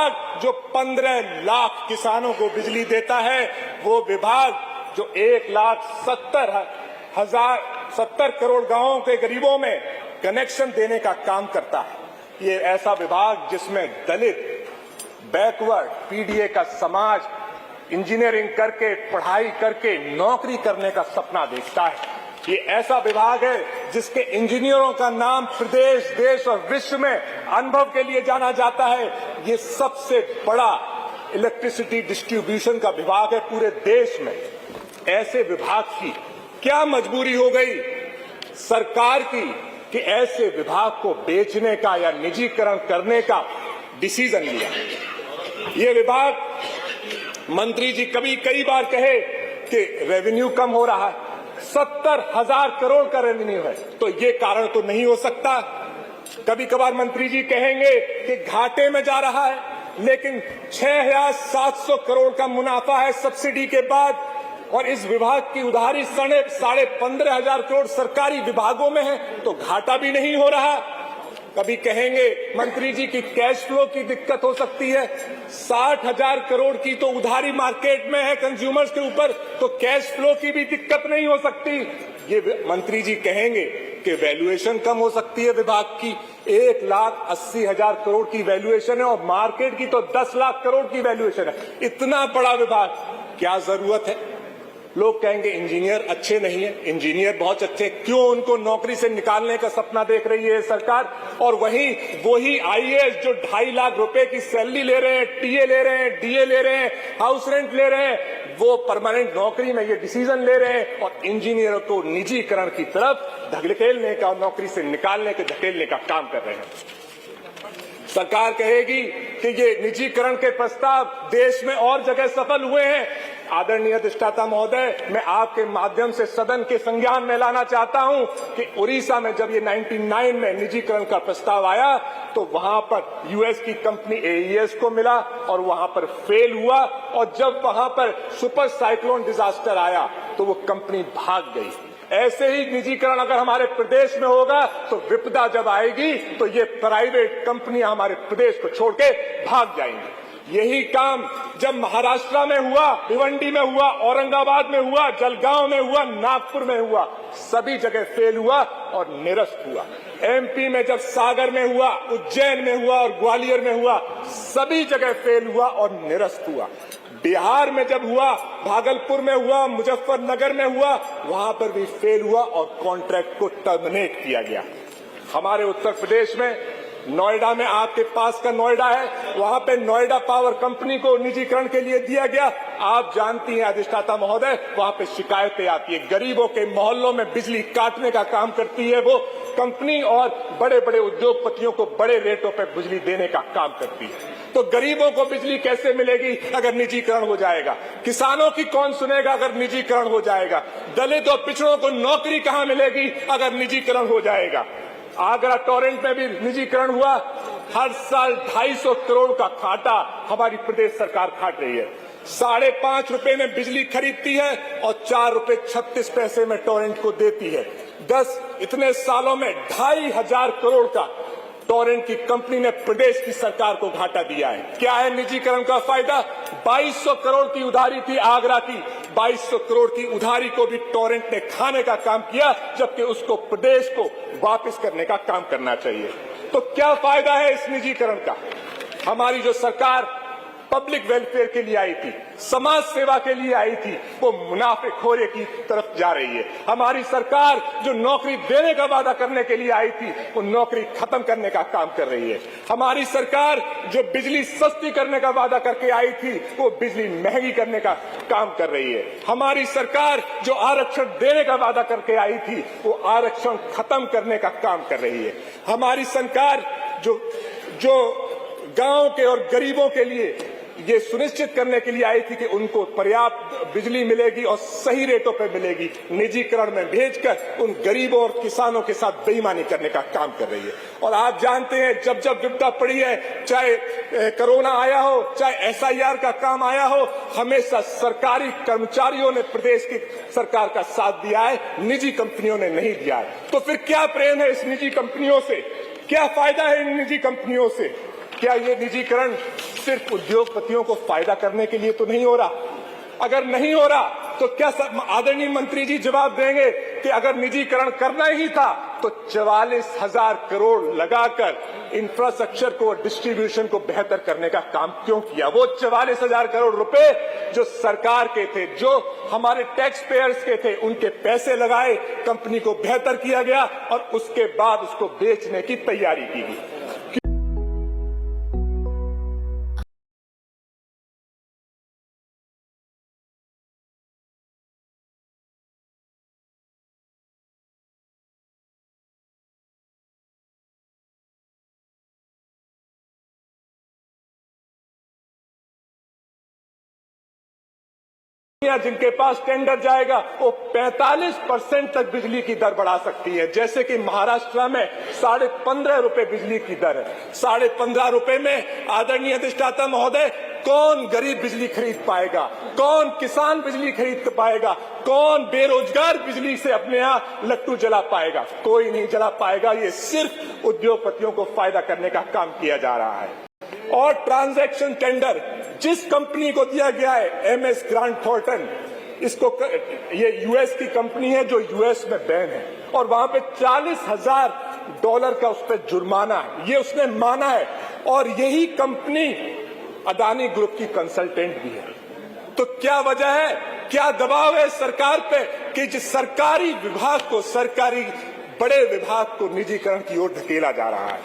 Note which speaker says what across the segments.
Speaker 1: विभाग जो 15 लाख किसानों को बिजली देता है, वो विभाग जो 1,70,000 करोड़ गांवों के गरीबों में कनेक्शन देने का काम करता है, ये ऐसा विभाग जिसमें दलित, बैकवर्ड, पीडीए का समाज इंजीनियरिंग करके, पढ़ाई करके नौकरी करने का सपना देखता है, ये ऐसा विभाग है जिसके इंजीनियरों का नाम प्रदेश, देश और विश्व में अनुभव के लिए जाना जाता है। ये सबसे बड़ा इलेक्ट्रिसिटी डिस्ट्रीब्यूशन का विभाग है पूरे देश में। ऐसे विभाग की क्या मजबूरी हो गई सरकार की कि ऐसे विभाग को बेचने का या निजीकरण करने का डिसीजन लिया। ये विभाग, मंत्री जी कई बार कहे कि रेवेन्यू कम हो रहा है, 70,000 करोड़ का रेवेन्यू है, तो ये कारण तो नहीं हो सकता। कभी कभार मंत्री जी कहेंगे कि घाटे में जा रहा है, लेकिन 6,700 करोड़ का मुनाफा है सब्सिडी के बाद, और इस विभाग की उधारी 15,500 करोड़ सरकारी विभागों में है, तो घाटा भी नहीं हो रहा। कभी कहेंगे मंत्री जी की कैश फ्लो की दिक्कत हो सकती है, 60,000 करोड़ की तो उधारी मार्केट में है कंज्यूमर्स के ऊपर, तो कैश फ्लो की भी दिक्कत नहीं हो सकती। ये मंत्री जी कहेंगे कि वैल्यूएशन कम हो सकती है विभाग की, 1,80,000 करोड़ की वैल्यूएशन है और मार्केट की तो 10 लाख करोड़ की वैल्यूएशन है। इतना बड़ा विभाग, क्या जरूरत है? लोग कहेंगे इंजीनियर अच्छे नहीं है, इंजीनियर बहुत अच्छे, क्यों उनको नौकरी से निकालने का सपना देख रही है सरकार? और वही आईएएस जो 2.5 लाख रुपए की सैलरी ले रहे हैं, टीए ले रहे हैं, डीए ले रहे हैं, हाउस रेंट ले रहे हैं, वो परमानेंट नौकरी में ये डिसीजन ले रहे हैं और इंजीनियरों को निजीकरण की तरफ धकेलने का, नौकरी से निकालने के धकेलने का काम कर रहे हैं। सरकार कहेगी कि ये निजीकरण के प्रस्ताव देश में और जगह सफल हुए हैं। आदरणीय अधिष्ठाता महोदय, मैं आपके माध्यम से सदन के संज्ञान में लाना चाहता हूं कि उड़ीसा में जब ये 99 में निजीकरण का प्रस्ताव आया, तो वहां पर यूएस की कंपनी एईएस को मिला और वहां पर फेल हुआ, और जब वहां पर सुपर साइक्लोन डिजास्टर आया तो वो कंपनी भाग गई। ऐसे ही निजीकरण अगर हमारे प्रदेश में होगा तो विपदा जब आएगी तो ये प्राइवेट कंपनियां हमारे प्रदेश को छोड़ के भाग जाएंगी। यही काम जब महाराष्ट्र में हुआ, भिवंडी में हुआ, औरंगाबाद में हुआ, जलगांव में हुआ, नागपुर में हुआ, सभी जगह फेल हुआ और निरस्त हुआ। एमपी में जब सागर में हुआ, उज्जैन में हुआ और ग्वालियर में हुआ, सभी जगह फेल हुआ और निरस्त हुआ। बिहार में जब हुआ, भागलपुर में हुआ, मुजफ्फरनगर में हुआ, वहां पर भी फेल हुआ और कॉन्ट्रैक्ट को टर्मिनेट किया गया। हमारे उत्तर प्रदेश में नोएडा में, आपके पास का नोएडा है, वहां पे नोएडा पावर कंपनी को निजीकरण के लिए दिया गया। आप जानती हैं अधिष्ठाता महोदय, वहां पे शिकायतें आती है, गरीबों के मोहल्लों में बिजली काटने का काम करती है वो कंपनी, और बड़े बड़े उद्योगपतियों को बड़े रेटों पे बिजली देने का काम करती है। तो गरीबों को बिजली कैसे मिलेगी अगर निजीकरण हो जाएगा? किसानों की कौन सुनेगा अगर निजीकरण हो जाएगा? दलित और पिछड़ों को नौकरी कहां मिलेगी अगर निजीकरण हो जाएगा? आगरा टोरेंट में भी निजीकरण हुआ, हर साल 250 करोड़ का घाटा हमारी प्रदेश सरकार काट रही है। 5.5 रुपए में बिजली खरीदती है और 4 रुपए 36 पैसे में टोरेंट को देती है। इतने सालों में 2,500 करोड़ का टोरेंट की कंपनी ने प्रदेश की सरकार को घाटा दिया है। क्या है निजीकरण का फायदा? 2200 करोड़ की उधारी थी आगरा की, 2200 करोड़ की उधारी को भी टोरेंट ने खाने का काम किया, जबकि उसको प्रदेश को वापस करने का काम करना चाहिए। तो क्या फायदा है इस निजीकरण का? हमारी जो सरकार पब्लिक वेलफेयर के लिए आई थी, समाज सेवा के लिए आई थी, वो मुनाफेखोरी की तरफ जा रही है। हमारी सरकार जो नौकरी देने का वादा करने के लिए आई थी, वो नौकरी खत्म करने का काम कर रही है। हमारी सरकार जो बिजली सस्ती करने का वादा करके आई थी, वो बिजली महंगी करने का काम कर रही है। हमारी सरकार जो आरक्षण देने का वादा करके आई थी, वो आरक्षण खत्म करने का काम कर रही है। हमारी सरकार जो गांव के और गरीबों के लिए ये सुनिश्चित करने के लिए आई थी कि उनको पर्याप्त बिजली मिलेगी और सही रेटों पर मिलेगी, निजीकरण में भेजकर उन गरीबों और किसानों के साथ बेईमानी करने का काम कर रही है। और आप जानते हैं, जब जब विपदा पड़ी है, चाहे कोरोना आया हो, चाहे एसआईआर का काम आया हो, हमेशा सरकारी कर्मचारियों ने प्रदेश की सरकार का साथ दिया है, निजी कंपनियों ने नहीं दिया है। तो फिर क्या प्रेम है इस निजी कंपनियों से? क्या फायदा है इन निजी कंपनियों से? क्या ये निजीकरण सिर्फ उद्योगपतियों को फायदा करने के लिए तो नहीं हो रहा। अगर नहीं हो रहा तो क्या आदरणीय मंत्री जी जवाब देंगे कि अगर निजीकरण करना ही था तो 44,000 करोड़ लगाकर इंफ्रास्ट्रक्चर को, डिस्ट्रीब्यूशन को बेहतर करने का काम क्यों किया? वो 44,000 करोड़ रुपए जो सरकार के थे, जो हमारे टैक्स पेयर्स के थे, उनके पैसे लगाए, कंपनी को बेहतर किया गया और उसके बाद उसको बेचने की तैयारी की गई। जिनके पास टेंडर जाएगा वो 45% तक बिजली की दर बढ़ा सकती है। जैसे कि महाराष्ट्र में 15.5 रुपए बिजली की दर है। 15.5 रुपए में आदरणीय अधिष्ठाता महोदय, कौन गरीब बिजली खरीद पाएगा? कौन किसान बिजली खरीद पाएगा? कौन बेरोजगार बिजली से अपने यहां लट्टू जला पाएगा? कोई नहीं जला पाएगा। ये सिर्फ उद्योगपतियों को फायदा करने का काम किया जा रहा है। और ट्रांजैक्शन टेंडर जिस कंपनी को दिया गया है, एमएस ग्रांट थॉर्टन, इसको, ये यूएस की कंपनी है जो यूएस में बैन है और वहां पे $40,000 का उस पर जुर्माना है, ये उसने माना है। और यही कंपनी अदानी ग्रुप की कंसल्टेंट भी है। तो क्या वजह है, क्या दबाव है सरकार पे कि जिस सरकारी विभाग को, सरकारी बड़े विभाग को निजीकरण की ओर धकेला जा रहा है?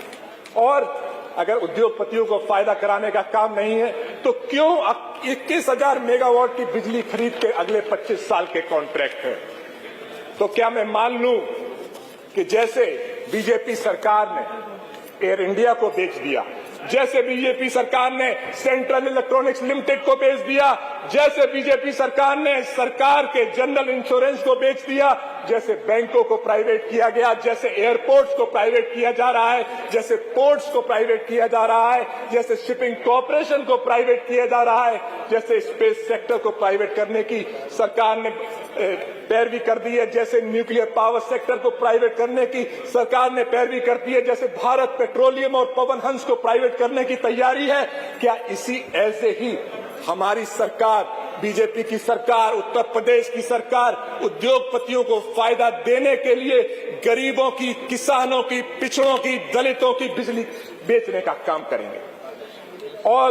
Speaker 1: और अगर उद्योगपतियों को फायदा कराने का काम नहीं है तो क्यों 21,000 मेगावाट की बिजली खरीद के अगले 25 साल के कॉन्ट्रैक्ट है? तो क्या मैं मान लूं कि जैसे बीजेपी सरकार ने एयर इंडिया को बेच दिया, जैसे बीजेपी सरकार ने सेंट्रल इलेक्ट्रॉनिक्स लिमिटेड को बेच दिया, जैसे बीजेपी सरकार ने सरकार के जनरल इंश्योरेंस को बेच दिया, जैसे बैंकों को प्राइवेट किया गया, जैसे एयरपोर्ट्स को प्राइवेट किया जा रहा है, जैसे पोर्ट्स को प्राइवेट किया जा रहा है, जैसे शिपिंग कॉर्पोरेशन को प्राइवेट किया जा रहा है, जैसे स्पेस सेक्टर को प्राइवेट करने की सरकार ने पैरवी कर दी है, जैसे न्यूक्लियर पावर सेक्टर को प्राइवेट करने की सरकार ने पैरवी कर दी है, जैसे भारत पेट्रोलियम और पवन हंस को प्राइवेट करने की तैयारी है। क्या इसी ऐसे ही हमारी सरकार, बीजेपी की सरकार, उत्तर प्रदेश की सरकार उद्योगपतियों को फायदा देने के लिए गरीबों की, किसानों की, पिछड़ों की, दलितों की बिजली बेचने का काम करेंगे? और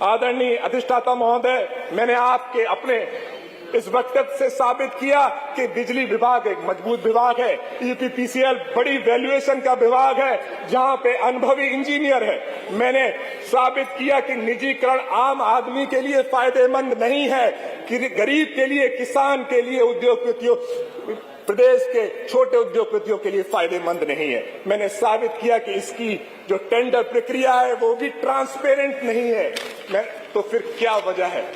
Speaker 1: आदरणीय अधिष्ठाता महोदय, मैंने आपके अपने इस वक्तव्य से साबित किया कि बिजली विभाग एक मजबूत विभाग है। यूपीपीसीएल बड़ी वैल्यूएशन का विभाग है जहां पे अनुभवी इंजीनियर है। मैंने साबित किया कि निजीकरण आम आदमी के लिए फायदेमंद नहीं है, कि गरीब के लिए, किसान के लिए, उद्योगपतियों, प्रदेश के छोटे उद्योगपतियों के लिए फायदेमंद नहीं है। मैंने साबित किया कि इसकी जो टेंडर प्रक्रिया है वो भी ट्रांसपेरेंट नहीं है। तो फिर क्या वजह है,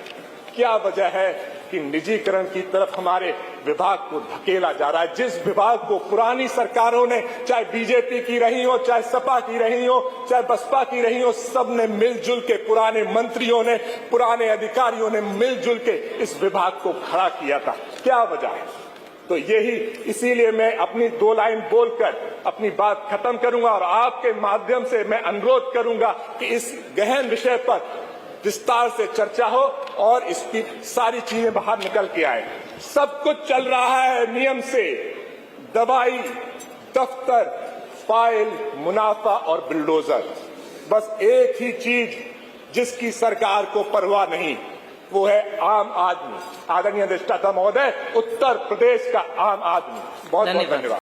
Speaker 1: क्या वजह है कि निजीकरण की तरफ हमारे विभाग को धकेला जा रहा है? जिस विभाग को पुरानी सरकारों ने, चाहे बीजेपी की रही हो, चाहे सपा की रही हो, चाहे बसपा की रही हो, सबने मिलजुल के, पुराने मंत्रियों ने, पुराने अधिकारियों ने मिलजुल के इस विभाग को खड़ा किया था। क्या वजह है? तो यही, इसीलिए मैं अपनी 2 लाइन बोलकर अपनी बात खत्म करूंगा और आपके माध्यम से मैं अनुरोध करूंगा कि इस गहन विषय पर विस्तार से चर्चा हो और इसकी सारी चीजें बाहर निकल के आए। सब कुछ चल रहा है नियम से, दवाई, दफ्तर, फाइल, मुनाफा और बुलडोजर। बस एक ही चीज जिसकी सरकार को परवाह नहीं, वो है आम आदमी। आदरणीय अधिष्ठाता महोदय, उत्तर प्रदेश का आम आदमी। बहुत बहुत धन्यवाद।